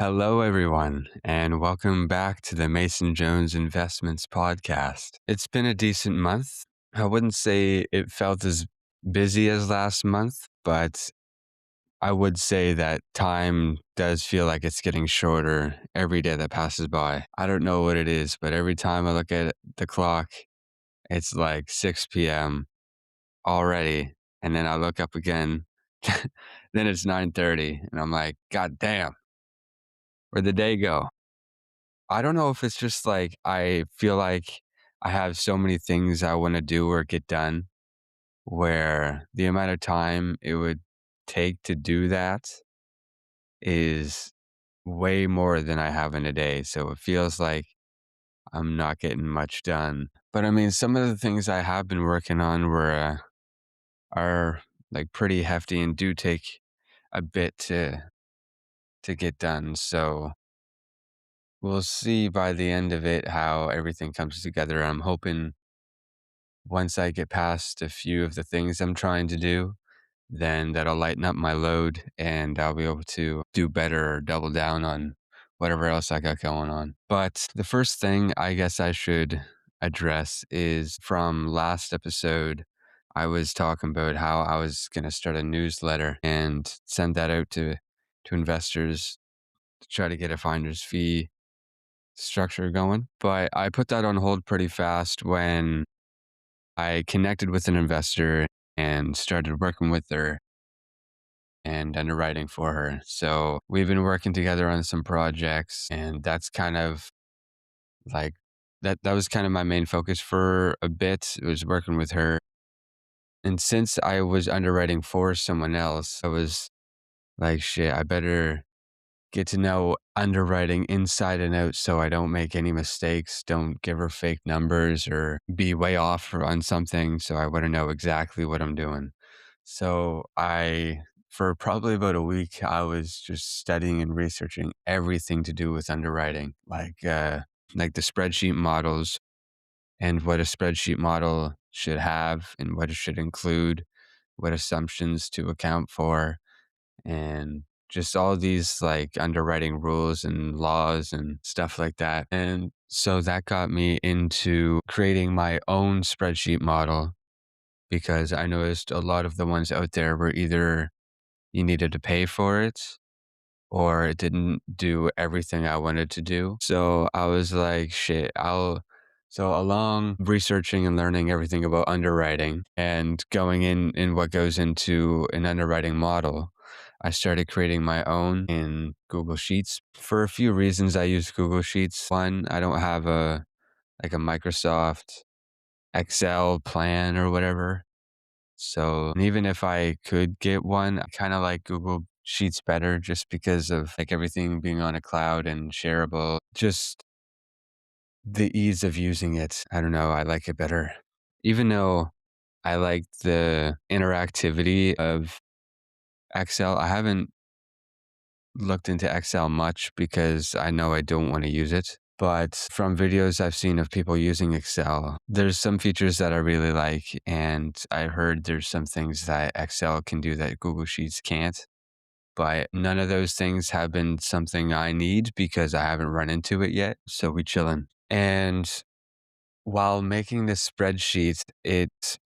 Hello, everyone, and welcome back to the Mason Jones Investments podcast. It's been a decent month. I wouldn't say it felt as busy as last month, but I would say that time does feel like it's getting shorter every day that passes by. I don't know what it is, but every time I look at the clock, it's like 6 p.m. already. And then I look up again, then it's 9:30, and I'm like, God damn, where'd the day go? I don't know if it's just like I feel like I have so many things I want to do or get done where the amount of time it would take to do that is way more than I have in a day. So it feels like I'm not getting much done. But I mean, some of the things I have been working on are like pretty hefty and do take a bit to get done. So we'll see by the end of it how everything comes together. I'm hoping once I get past a few of the things I'm trying to do, then that'll lighten up my load and I'll be able to do better or double down on whatever else I got going on. But the first thing I guess I should address is from last episode. I was talking about how I was going to start a newsletter and send that out to investors to try to get a finder's fee structure going. But I put that on hold pretty fast when I connected with an investor and started working with her and underwriting for her. So we've been working together on some projects, and that's kind of like that was kind of my main focus for a bit. It was working with her. And since I was underwriting for someone else, I was like, shit, I better get to know underwriting inside and out so I don't make any mistakes, don't give her fake numbers or be way off on something. So I want to know exactly what I'm doing. So for probably about a week, I was just studying and researching everything to do with underwriting, like the spreadsheet models and what a spreadsheet model should have and what it should include, what assumptions to account for, and just all these like underwriting rules and laws and stuff like that. And so that got me into creating my own spreadsheet model because I noticed a lot of the ones out there were either you needed to pay for it or it didn't do everything I wanted to do. So I was like, shit, so along researching and learning everything about underwriting and going in what goes into an underwriting model, I started creating my own in Google Sheets. For a few reasons, I use Google Sheets. One, I don't have a Microsoft Excel plan or whatever. So even if I could get one, I kind of like Google Sheets better just because of like everything being on a cloud and shareable. Just the ease of using it. I don't know. I like it better. Even though I like the interactivity of Excel, I haven't looked into Excel much because I know I don't want to use it. But from videos I've seen of people using Excel, there's some features that I really like. And I heard there's some things that Excel can do that Google Sheets can't. But none of those things have been something I need because I haven't run into it yet. So we chillin'. And while making this spreadsheet, it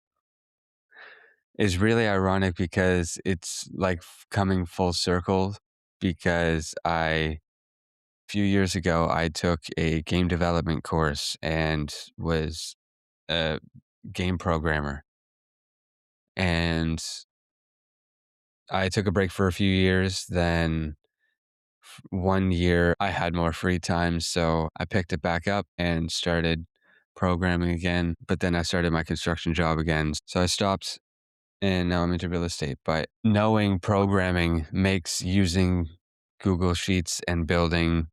is really ironic because it's like coming full circle because a few years ago, I took a game development course and was a game programmer. And I took a break for a few years. Then 1 year, I had more free time. So I picked it back up and started programming again. But then I started my construction job again. So I stopped and now I'm into real estate. But knowing programming makes using Google Sheets and building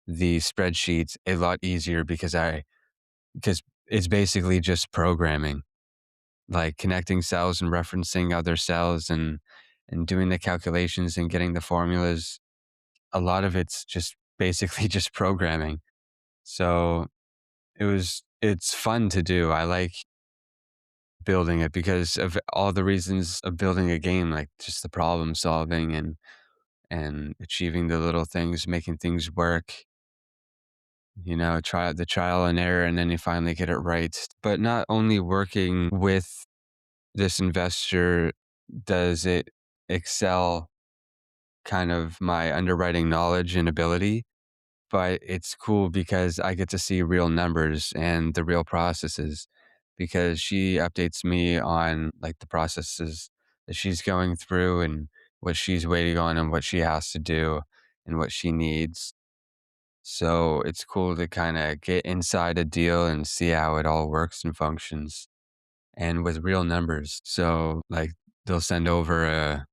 the spreadsheets a lot easier because it's basically just programming, like connecting cells and referencing other cells and doing the calculations and getting the formulas. A lot of it's just basically just programming. So it's fun to do. I like building it because of all the reasons of building a game, like just the problem solving and and achieving the little things, making things work, try the trial and error, and then you finally get it right. But not only working with this investor does it excel kind of my underwriting knowledge and ability, but it's cool because I get to see real numbers and the real processes because she updates me on like the processes that she's going through and what she's waiting on and what she has to do and what she needs. So it's cool to kind of get inside a deal and see how it all works and functions and with real numbers. So like they'll send over a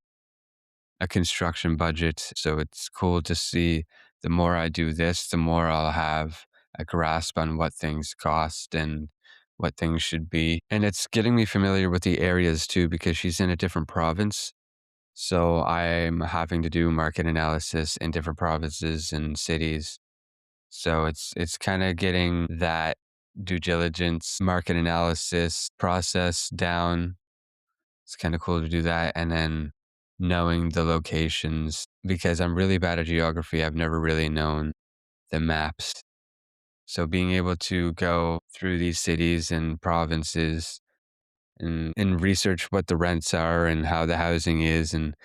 construction budget. So it's cool to see the more I do this, the more I'll have a grasp on what things cost and what things should be. And it's getting me familiar with the areas too, because she's in a different province. So I'm having to do market analysis in different provinces and cities. So it's kind of getting that due diligence market analysis process down. It's kind of cool to do that. And then knowing the locations because I'm really bad at geography. I've never really known the maps. So being able to go through these cities and provinces and research what the rents are and how the housing is and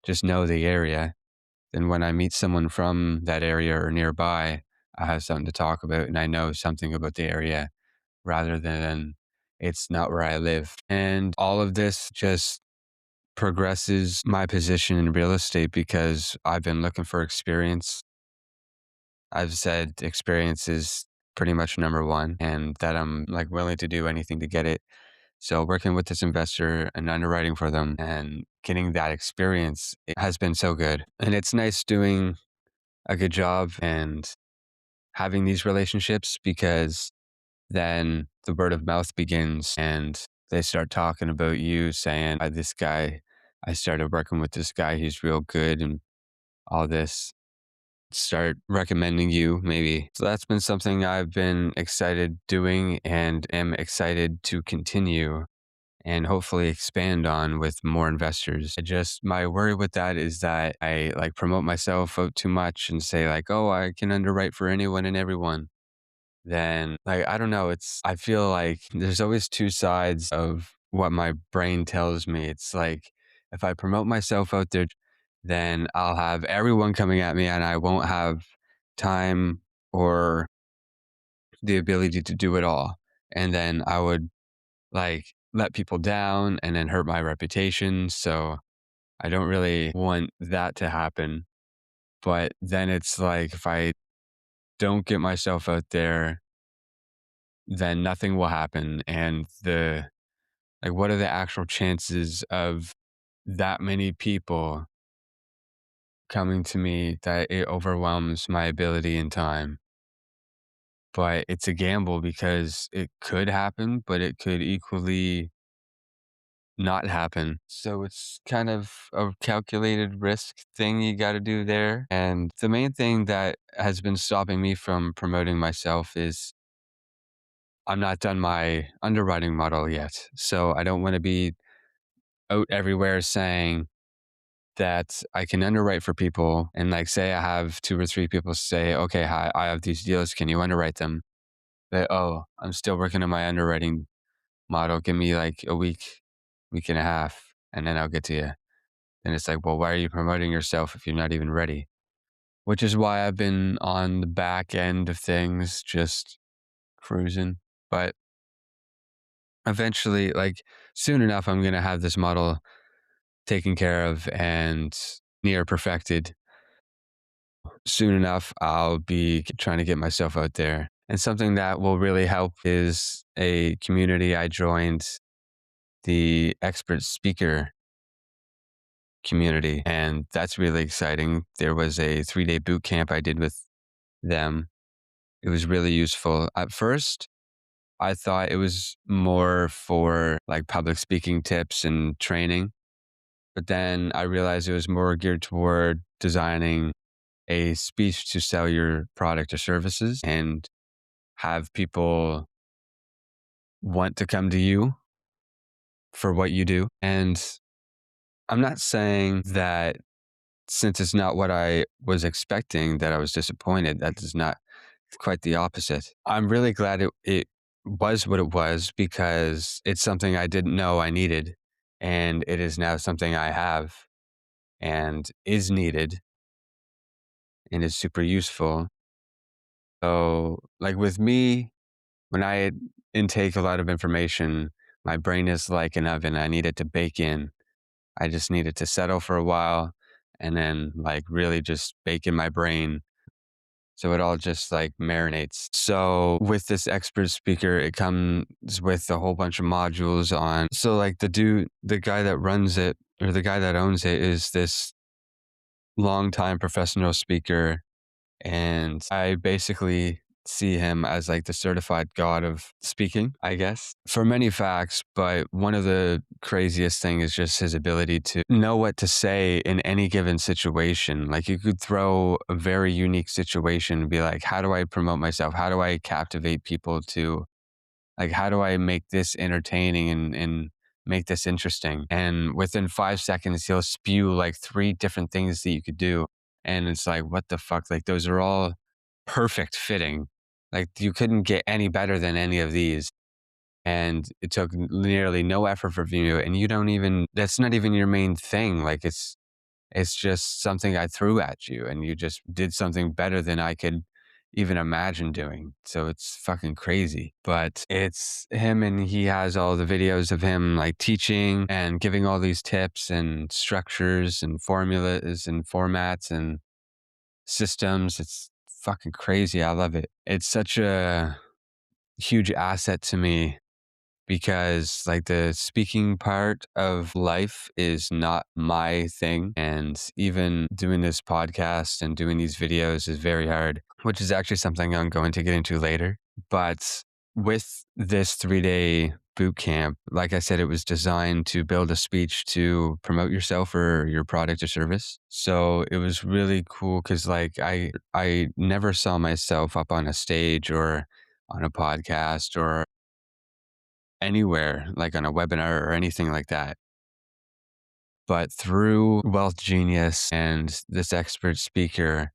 just know the area. Then when I meet someone from that area or nearby, I have something to talk about and I know something about the area rather than it's not where I live. And all of this just progresses my position in real estate because I've been looking for experience. I've said experience is pretty much number one and that I'm like willing to do anything to get it. So working with this investor and underwriting for them and getting that experience it has been so good. And it's nice doing a good job and having these relationships because then the word of mouth begins and they start talking about you saying, this guy, I started working with this guy. He's real good and all this. Start recommending you maybe. So that's been something I've been excited doing and am excited to continue and hopefully expand on with more investors. My worry with that is that I like promote myself out too much and say like, oh, I can underwrite for anyone and everyone. Then like, I don't know. I feel like there's always two sides of what my brain tells me. It's like, if I promote myself out there, then I'll have everyone coming at me and I won't have time or the ability to do it all. And then I would like let people down and then hurt my reputation. So I don't really want that to happen. But then it's like if I don't get myself out there, then nothing will happen. And what are the actual chances of that many people coming to me that it overwhelms my ability and time? But it's a gamble because it could happen, but it could equally not happen. So it's kind of a calculated risk thing you got to do there. And the main thing that has been stopping me from promoting myself is I'm not done my underwriting model yet. So I don't want to be out everywhere saying that I can underwrite for people. And like, say I have two or three people say, okay, hi, I have these deals. Can you underwrite them? But, oh, I'm still working on my underwriting model. Give me like a week, week and a half, and then I'll get to you. And it's like, well, why are you promoting yourself if you're not even ready? Which is why I've been on the back end of things, just cruising. But eventually, like soon enough, I'm going to have this model taken care of and near perfected. Soon enough, I'll be trying to get myself out there. And something that will really help is a community I joined, the expert speaker community. And that's really exciting. There was a 3-day boot camp I did with them. It was really useful. At first, I thought it was more for like public speaking tips and training. But then I realized it was more geared toward designing a speech to sell your product or services and have people want to come to you for what you do. And I'm not saying that since it's not what I was expecting, that I was disappointed. That is not quite the opposite. I'm really glad it was what it was because it's something I didn't know I needed. And it is now something I have and is needed and is super useful. So, like with me, when I intake a lot of information, my brain is like an oven. I need it to bake in. I just need it to settle for a while and then like really just bake in my brain. So it all just like marinates. So with this expert speaker, it comes with a whole bunch of modules on. So like the guy that runs it or the guy that owns it is this longtime professional speaker. And I basically see him as like the certified god of speaking, I guess, for many facts. But one of the craziest thing is just his ability to know what to say in any given situation. Like you could throw a very unique situation and be like, how do I promote myself? How do I captivate people to like, how do I make this entertaining and make this interesting? And within 5 seconds, he'll spew like three different things that you could do. And it's like, what the fuck? Like, those are all perfect fitting. Like, you couldn't get any better than any of these. And it took nearly no effort from you. And you don't even, that's not even your main thing. Like, it's just something I threw at you and you just did something better than I could even imagine doing. So it's fucking crazy. But it's him and he has all the videos of him like teaching and giving all these tips and structures and formulas and formats and systems. It's fucking crazy. I love it. It's such a huge asset to me because like the speaking part of life is not my thing. And even doing this podcast and doing these videos is very hard, which is actually something I'm going to get into later. But with this 3-day boot camp, like I said, it was designed to build a speech to promote yourself or your product or service. So it was really cool because like I never saw myself up on a stage or on a podcast or anywhere, like on a webinar or anything like that. But through Wealth Genius and this expert speaker,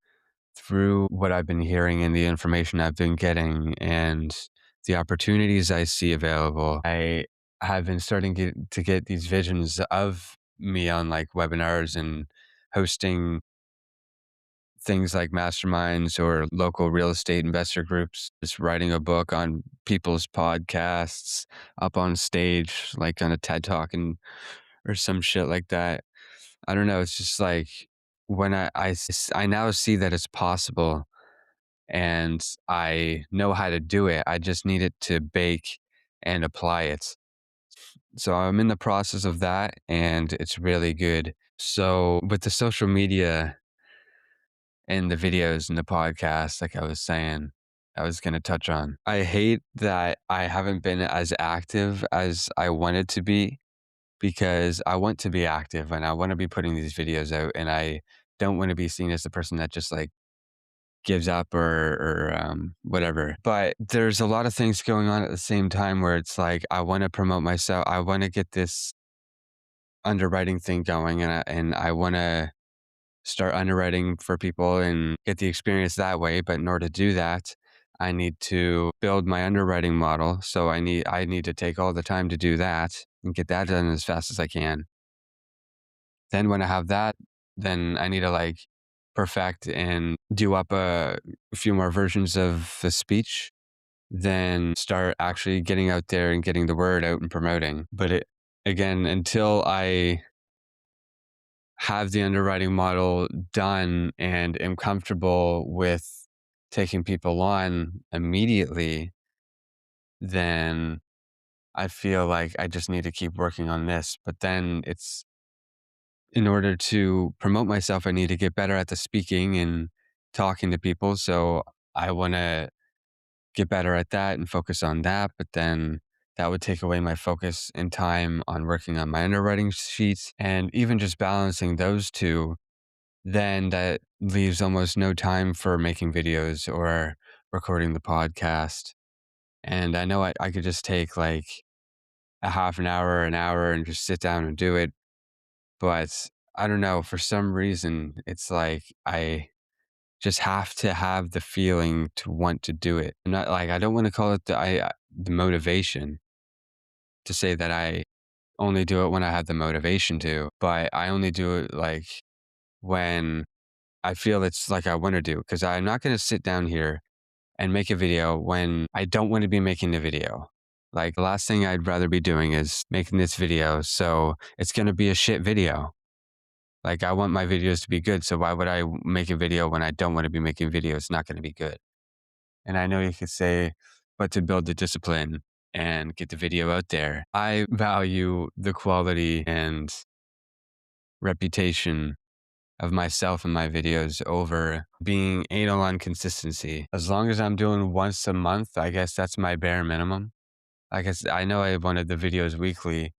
through what I've been hearing and the information I've been getting and the opportunities I see available, I have been starting to get these visions of me on like webinars and hosting things like masterminds or local real estate investor groups, just writing a book on people's podcasts, up on stage, like on a TED Talk and or some shit like that. I don't know. It's just like when I now see that it's possible and I know how to do it. I just need it to bake and apply it. So I'm in the process of that and it's really good. So with the social media in the videos and the podcast, like I was saying, I was going to touch on. I hate that I haven't been as active as I wanted to be because I want to be active and I want to be putting these videos out and I don't want to be seen as the person that just like gives up or whatever. But there's a lot of things going on at the same time where it's like, I want to promote myself. I want to get this underwriting thing going and I want to start underwriting for people and get the experience that way. But in order to do that, I need to build my underwriting model. So I need to take all the time to do that and get that done as fast as I can. Then when I have that, then I need to like perfect and do up a few more versions of the speech, then start actually getting out there and getting the word out and promoting. But it again, until I have the underwriting model done and am comfortable with taking people on immediately, then I feel like I just need to keep working on this. But then it's in order to promote myself, I need to get better at the speaking and talking to people. So I want to get better at that and focus on that. But then that would take away my focus and time on working on my underwriting sheets and even just balancing those two. Then that leaves almost no time for making videos or recording the podcast. And I know I could just take like a half an hour, and just sit down and do it. But I don't know, for some reason, it's like I just have to have the feeling to want to do it. I'm not like, I don't want to call it the motivation to say that I only do it when I have the motivation to, but I only do it like when I feel it's like I want to do, because I'm not going to sit down here and make a video when I don't want to be making the video. Like the last thing I'd rather be doing is making this video. So it's going to be a shit video. Like I want my videos to be good. So why would I make a video when I don't want to be making videos? It's not going to be good. And I know you could say, but to build the discipline and get the video out there, I value the quality and reputation of myself and my videos over being anal on consistency. As long as I'm doing once a month, I guess that's my bare minimum. I guess I know I wanted the videos weekly,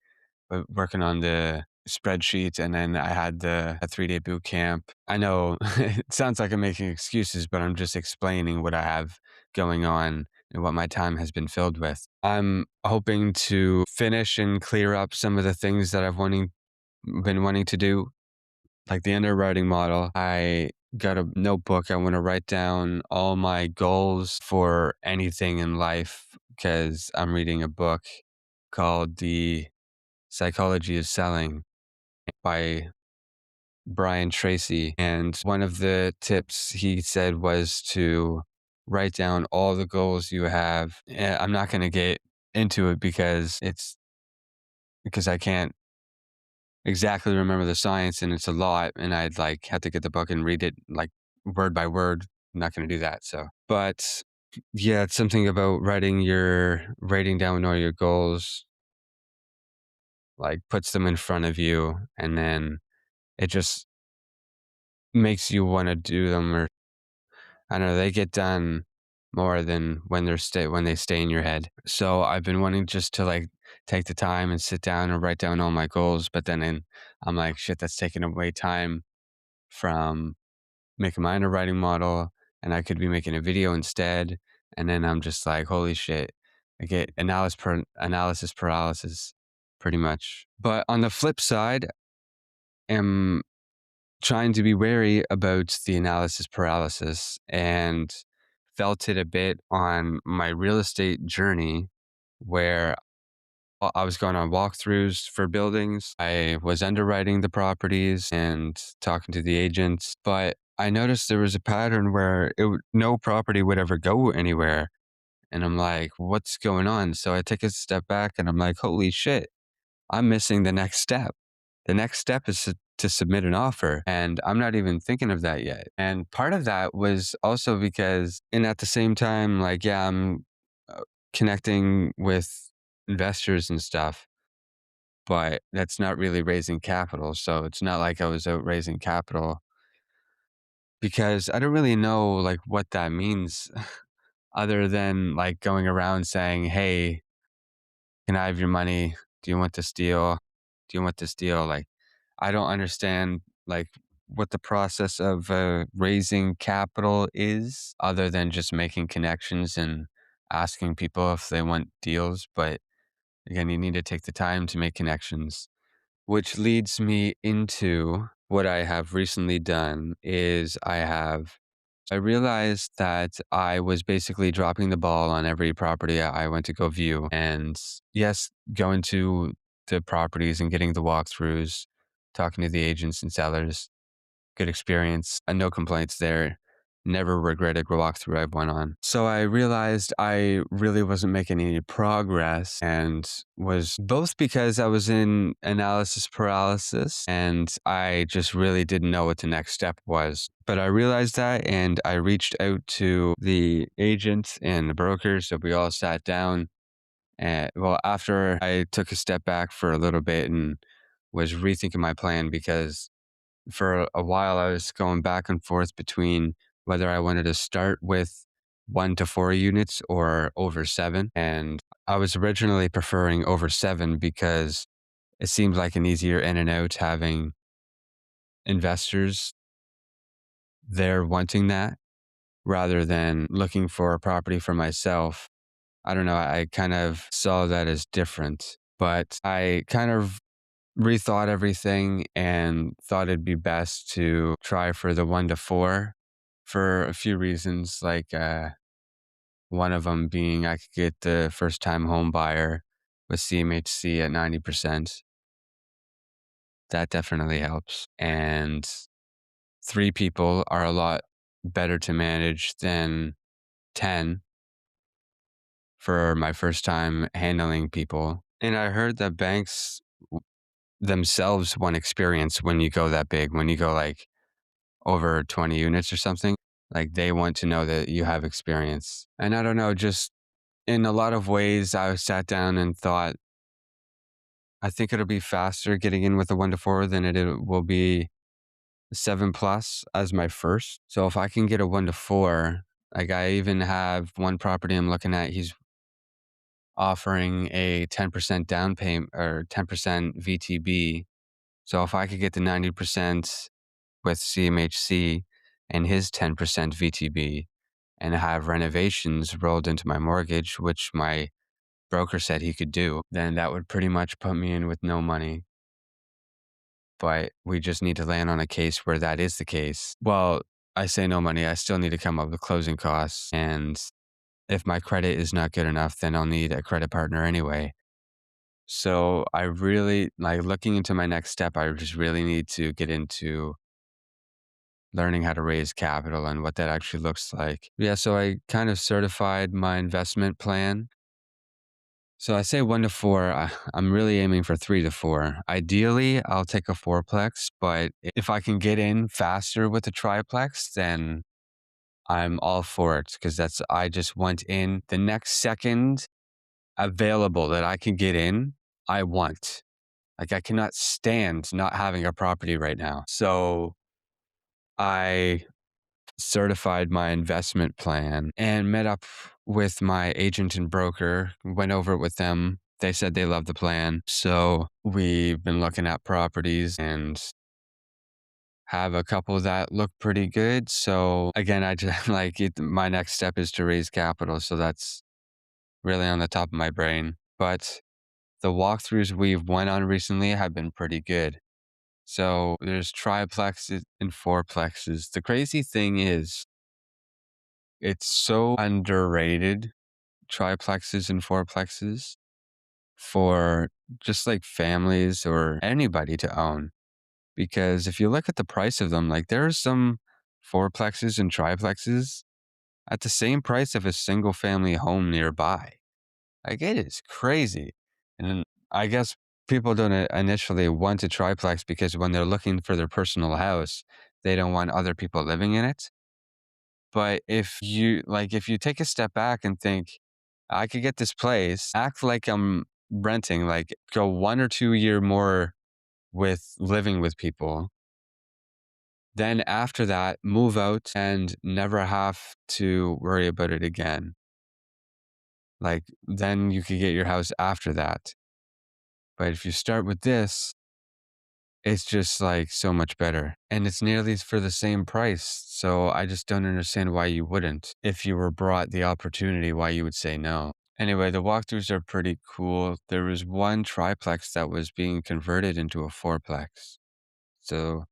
but working on the spreadsheet, and then I had a 3-day boot camp. I know it sounds like I'm making excuses, but I'm just explaining what I have going on and what my time has been filled with. I'm hoping to finish and clear up some of the things that been wanting to do, like the underwriting model. I got a notebook. I want to write down all my goals for anything in life, because I'm reading a book called The Psychology of Selling by Brian Tracy. And one of the tips he said was to write down all the goals you have. I'm not going to get into it because I can't exactly remember the science, and it's a lot, and I'd like have to get the book and read it like word by word. I'm not going to do that. So, but yeah, it's something about writing down all your goals, like puts them in front of you, and then it just makes you want to do them. Or I don't know, they get done more than when they stay in your head. So I've been wanting just to like take the time and sit down and write down all my goals, but I'm like, shit, that's taking away time from making my underwriting model, and I could be making a video instead. And then I'm just like, holy shit, I get analysis paralysis pretty much. But on the flip side, am trying to be wary about the analysis paralysis, and felt it a bit on my real estate journey, where I was going on walkthroughs for buildings. I was underwriting the properties and talking to the agents, but I noticed there was a pattern where no property would ever go anywhere. And I'm like, what's going on? So I take a step back and I'm like, holy shit, I'm missing the next step. The next step is to submit an offer. And I'm not even thinking of that yet. And part of that was also because, and at the same time, like, yeah, I'm connecting with investors and stuff, but that's not really raising capital. So it's not like I was out raising capital, because I don't really know like what that means other than like going around saying, hey, can I have your money? Do you want this deal? Do you want this deal? Like, I don't understand like what the process of raising capital is, other than just making connections and asking people if they want deals. But again, you need to take the time to make connections, which leads me into what I have recently done is I realized that I was basically dropping the ball on every property I went to go view. And yes, going to the properties and getting the walkthroughs, talking to the agents and sellers, good experience, and no complaints there. Never regretted the walkthrough I've went on. So I realized I really wasn't making any progress, and was both because I was in analysis paralysis and I just really didn't know what the next step was. But I realized that, and I reached out to the agents and the brokers. So we all sat down, and well, after I took a step back for a little bit and was rethinking my plan, because for a while I was going back and forth between whether I wanted to start with 1 to 4 units or over 7. And I was originally preferring over 7 because it seems like an easier in and out, having investors there wanting that rather than looking for a property for myself. I don't know. I kind of saw that as different, but I kind of rethought everything and thought it'd be best to try for the 1 to 4 for a few reasons. One of them being I could get the first time home buyer with CMHC at 90%. That definitely helps. And 3 people are a lot better to manage than 10 for my first time handling people. And I heard that banks themselves want experience when you go that big, when you go like over 20 units or something. Like they want to know that you have experience. And I don't know, just in a lot of ways, I sat down and thought, I think it'll be faster getting in with a 1 to 4 than it will be 7+ as my first. So if I can get a 1 to 4, like I even have one property I'm looking at, he's offering a 10% down payment or 10% VTB. So if I could get the 90% with CMHC and his 10% VTB and have renovations rolled into my mortgage, which my broker said he could do, then that would pretty much put me in with no money. But we just need to land on a case where that is the case. Well, I say no money. I still need to come up with closing costs. And if my credit is not good enough, then I'll need a credit partner anyway. So I really like looking into my next step. I just really need to get into learning how to raise capital and what that actually looks like. Yeah. So I kind of certified my investment plan. So I say 1 to 4. I'm really aiming for 3 to 4. Ideally, I'll take a fourplex, but if I can get in faster with a triplex, then I'm all for it because I just want in the next second available that I can get in. I want. Like I cannot stand not having a property right now. So I certified my investment plan and met up with my agent and broker, went over it with them. They said they loved the plan. So we've been looking at properties and have a couple that look pretty good. So again, I just my next step is to raise capital. So that's really on the top of my brain. But the walkthroughs we've went on recently have been pretty good. So there's triplexes and fourplexes. The crazy thing is it's so underrated, triplexes and fourplexes, for just like families or anybody to own. Because if you look at the price of them, like there are some fourplexes and triplexes at the same price of a single family home nearby. Like it is crazy. And I guess people don't initially want a triplex because when they're looking for their personal house, they don't want other people living in it. But if you take a step back and think, I could get this place, act like I'm renting, like go 1 or 2 year more with living with people. Then after that, move out and never have to worry about it again. Like then you could get your house after that. But if you start with this, it's just like so much better. And it's nearly for the same price. So I just don't understand why you wouldn't. If you were brought the opportunity, why you would say no. Anyway, the walkthroughs are pretty cool. There was one triplex that was being converted into a fourplex. So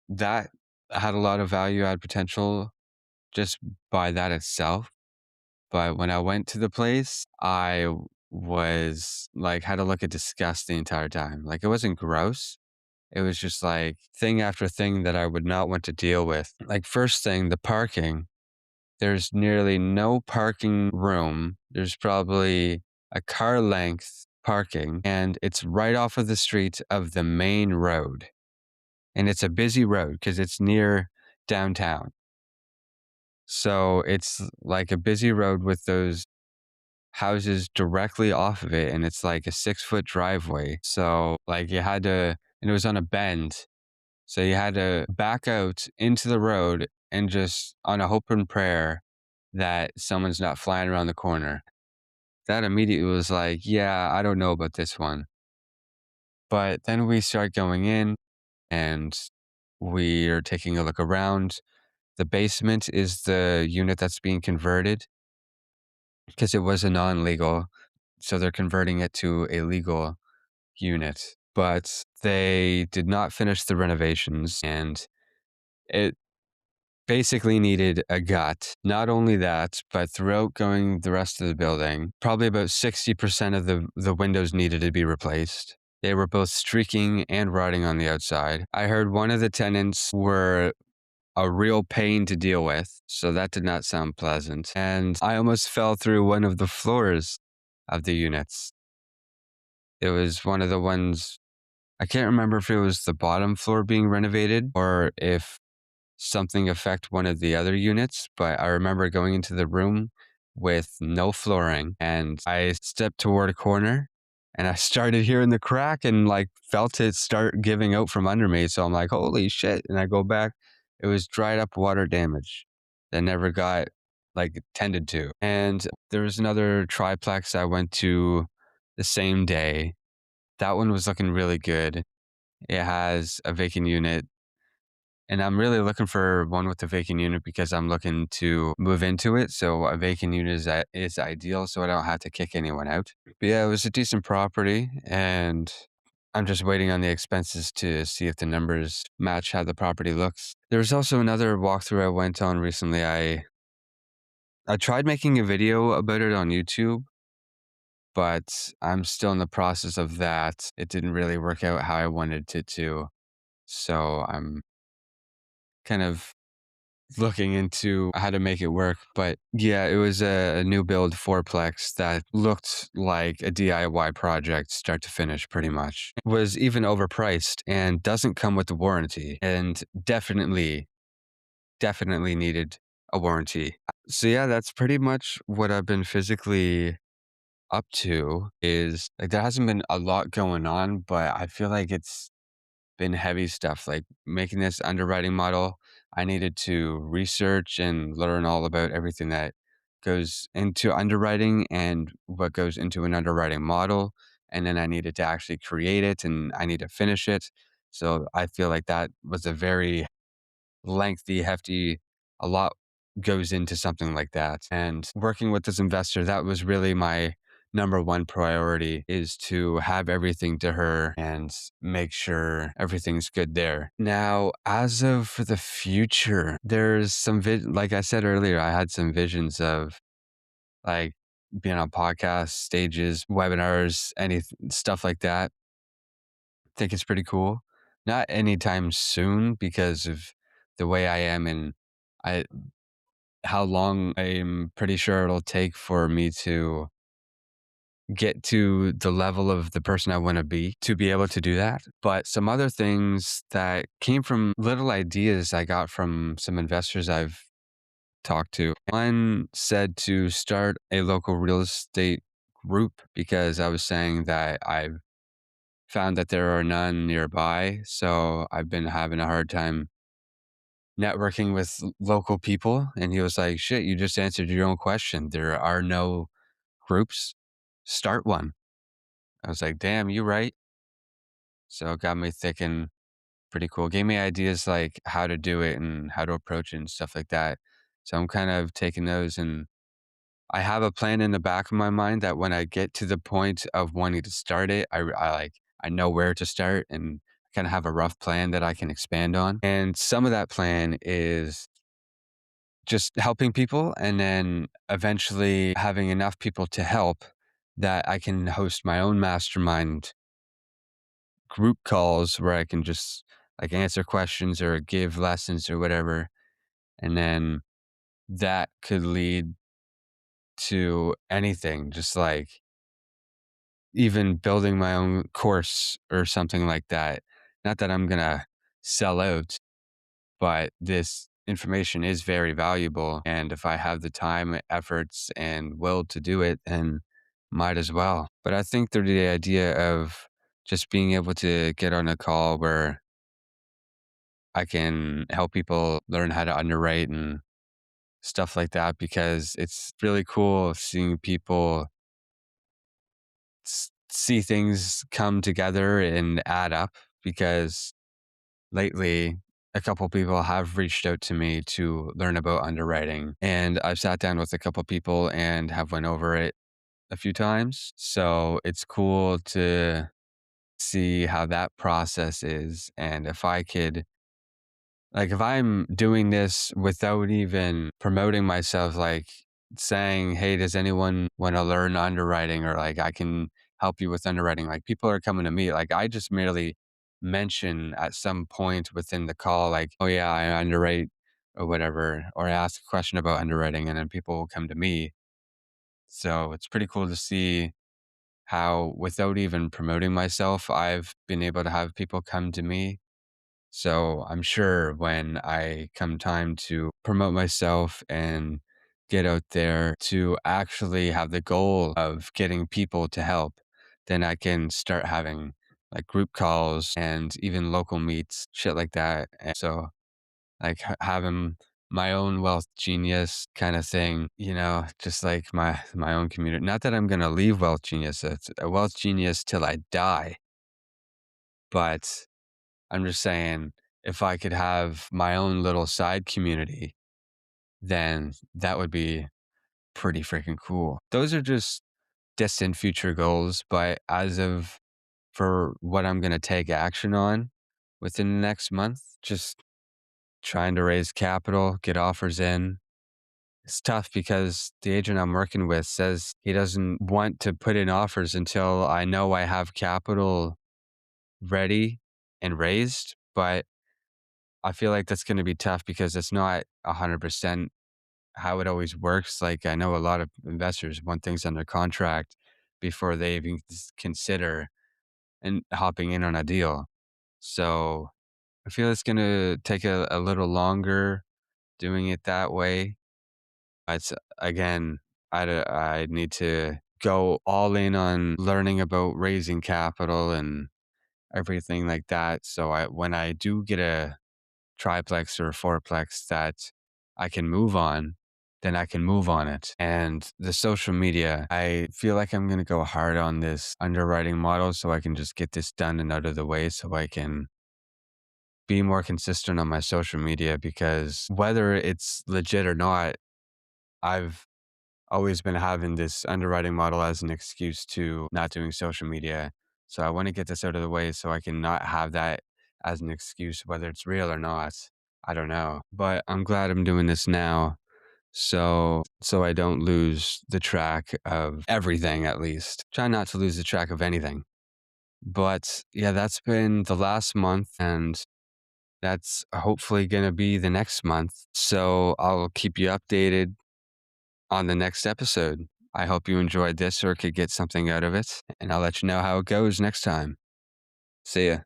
that had a lot of value add potential just by that itself. But when I went to the place, I was like, had to look at disgust the entire time. Like it wasn't gross. It was just like thing after thing that I would not want to deal with. Like first thing, the parking. There's nearly no parking room. There's probably a car length parking and it's right off of the street of the main road. And it's a busy road because it's near downtown. So it's like a busy road with those houses directly off of it. And it's like a 6-foot driveway. So like and it was on a bend. So you had to back out into the road and just on a hope and prayer that someone's not flying around the corner. That immediately was like, yeah, I don't know about this one. But then we start going in and we are taking a look around. The basement is the unit that's being converted because it was a non-legal. So they're converting it to a legal unit. but they did not finish the renovations and it basically needed a gut. Not only that, but throughout going the rest of the building, probably about 60% of the windows needed to be replaced. They were both streaking and rotting on the outside. I heard one of the tenants were a real pain to deal with, so that did not sound pleasant. And I almost fell through one of the floors of the units. It was one of the ones, I can't remember if it was the bottom floor being renovated or if something affect one of the other units, but I remember going into the room with no flooring and I stepped toward a corner and I started hearing the crack and like felt it start giving out from under me. So I'm like, holy shit. And I go back. It was dried up water damage that never got like tended to. And there was another triplex I went to the same day. That one was looking really good. It has a vacant unit and I'm really looking for one with a vacant unit because I'm looking to move into it. So a vacant unit is ideal so I don't have to kick anyone out. But yeah, it was a decent property and I'm just waiting on the expenses to see if the numbers match how the property looks. There was also another walkthrough I went on recently. I tried making a video about it on YouTube, but I'm still in the process of that. It didn't really work out how I wanted it to. So I'm kind of looking into how to make it work. But yeah, it was a new build fourplex that looked like a DIY project start to finish pretty much. It was even overpriced and doesn't come with the warranty and definitely needed a warranty. So yeah, that's pretty much what I've been physically up to is like there hasn't been a lot going on, but I feel like it's been heavy stuff like making this underwriting model. I needed to research and learn all about everything that goes into underwriting and what goes into an underwriting model. And then I needed to actually create it and I need to finish it. So I feel like that was a very lengthy, hefty, a lot goes into something like that. And working with this investor, that was really my number one priority is to have everything to her and make sure everything's good there. Now, as of for the future, there's some like I said earlier, I had some visions of like being on podcast stages, webinars, any stuff like that. Think it's pretty cool. Not anytime soon because of the way I am and I how long I'm pretty sure it'll take for me to get to the level of the person I want to be able to do that. But some other things that came from little ideas I got from some investors I've talked to. One said to start a local real estate group because I was saying that I've found that there are none nearby. So I've been having a hard time networking with local people. And he was like, shit, you just answered your own question. There are no groups. Start one. I was like, damn, you right. So it got me thinking pretty cool. Gave me ideas like how to do it and how to approach it and stuff like that. So I'm kind of taking those and I have a plan in the back of my mind that when I get to the point of wanting to start it, I know where to start and kind of have a rough plan that I can expand on. And some of that plan is just helping people and then eventually having enough people to help that I can host my own mastermind group calls where I can just like answer questions or give lessons or whatever. And then that could lead to anything, just like even building my own course or something like that. Not that I'm going to sell out, but this information is very valuable. And if I have the time, efforts, and will to do it, then might as well. But I think the idea of just being able to get on a call where I can help people learn how to underwrite and stuff like that, because it's really cool seeing people see things come together and add up because lately a couple people have reached out to me to learn about underwriting and I've sat down with a couple people and have went over it a few times. So it's cool to see how that process is. And if I could, like, if I'm doing this without even promoting myself, like saying, hey, does anyone want to learn underwriting, or like I can help you with underwriting? Like, people are coming to me. Like, I just merely mention at some point within the call, like, oh, yeah, I underwrite or whatever, or I ask a question about underwriting, and then people will come to me. So it's pretty cool to see how, without even promoting myself, I've been able to have people come to me. So I'm sure when I come time to promote myself and get out there to actually have the goal of getting people to help, then I can start having like group calls and even local meets, shit like that. And so like having my own wealth genius kind of thing, just like my own community. Not that I'm gonna leave wealth genius. It's a wealth genius till I die, but I'm just saying, if I could have my own little side community, then that would be pretty freaking cool. Those are just distant future goals, but as of for what I'm going to take action on within the next month, just trying to raise capital, get offers in. It's tough because the agent I'm working with says he doesn't want to put in offers until I know I have capital ready and raised, but I feel like that's gonna be tough because it's not 100% how it always works. Like, I know a lot of investors want things under contract before they even consider and hopping in on a deal. So I feel it's gonna take a little longer doing it that way. It's again, I need to go all in on learning about raising capital and everything like that. So when I do get a triplex or a fourplex that I can move on, then I can move on it. And the social media, I feel like I'm going to go hard on this underwriting model so I can just get this done and out of the way so I can be more consistent on my social media, because whether it's legit or not, I've always been having this underwriting model as an excuse to not doing social media. So I want to get this out of the way so I can not have that as an excuse, whether it's real or not. I don't know. But I'm glad I'm doing this now. So I don't lose the track of everything, at least. Try not to lose the track of anything. But yeah, that's been the last month, and that's hopefully going to be the next month. So I'll keep you updated on the next episode. I hope you enjoyed this or could get something out of it, and I'll let you know how it goes next time. See ya.